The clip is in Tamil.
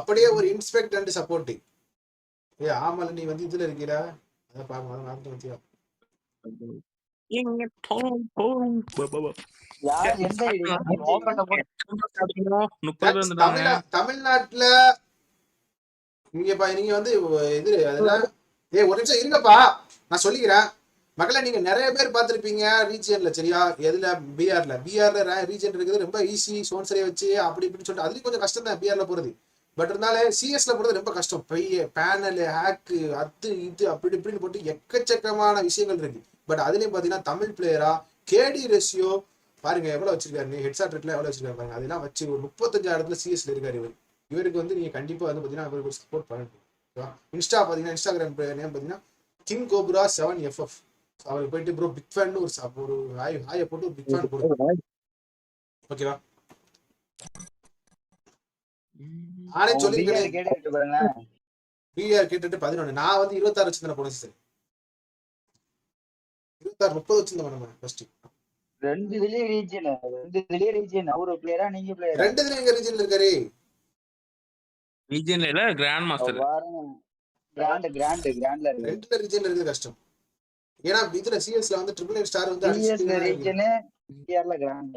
அப்படியே ஒரு இன்ஸ்பெக்ட் அண்ட் சப்போர்ட்டிங். ஆமால நீ வந்து இதுல இருக்கீடா, அத பாக்க மாட்டேன் பத்தியா. தமிழ்நாட்டுல நீங்க வந்து இது அதெல்லாம் ஒரு நிமிஷம் இருங்கப்பா, நான் சொல்லிக்கிறேன். மக்களை நீங்க நிறைய பேர் பார்த்திருப்பீங்க ரீஜியன்ல, சரியா? எதுல? பிஆர்ல ரீஜியன் இருக்குது ரொம்ப ஈஸி, சோன்சரியை வச்சு அப்படி இப்படின்னு சொல்லிட்டு அதுலயும் கொஞ்சம் கஷ்டம் தான் பிஆர்ல போறது. பட் இருந்தாலே சிஎஸ்ல போறது ரொம்ப கஷ்டம். பேனல் ஹேக்கு அது இது அப்படி இப்படின்னு போட்டு எக்கச்சக்கமான விஷயங்கள் இருக்கு. பட் அதுலயும் பாத்தீங்கன்னா தமிழ் பிளேயரா கேடி ரேஷியோ பாருங்க எவ்வளவு வச்சிருக்காரு, ஹெட்ஷாட் ரேட்ல எவ்வளவு வச்சிருக்காரு பாருங்க. அதெல்லாம் வச்சு ஒரு 35,000 சிஎஸ்ல இருக்காரு இவருக்கு வந்து நீங்க கண்டிப்பா வந்து பாத்தீங்கன்னா இவருக்கு சப்போர்ட் பண்ணணும். இன்ஸ்டா பாத்தீங்கன்னா இன்ஸ்டாகிராம் நேம் பாத்தீங்கன்னா கிங் கோப்ரா 7FF. அவருக்கு போயிட்டு ப்ரோ பிக் ஃபேன் ஒரு ஹாயை போட்டு ஒரு பிக் ஃபேன் போடுங்க, ஓகேவா? நானே சொல்லிருக்கேன் பிஆர் கேட்டுட்டு 11. நான் வந்து 26 வச்சிருந்தேன் போன சீசன். 26 30 வச்சிருந்தேன் நம்ம ஃபர்ஸ்ட். ரெண்டுலயே ரீஜன் அவரு பிளேயரா நீங்க பிளேயரா? ரெண்டுலயும் எங்க ரீஜன்ல இருக்காரு. ரீஜன்ல இல்ல கிராண்ட் மாஸ்டர். கிராண்ட்ல ரெண்டுல ரீஜன்ல இருக்குது கஷ்டம். ஏன்னா இதுல சிஎஸ்ல வந்து ட்ரிபிள் ஸ்டார் வந்து ரீஜன் பிஆர்ல கிராண்ட்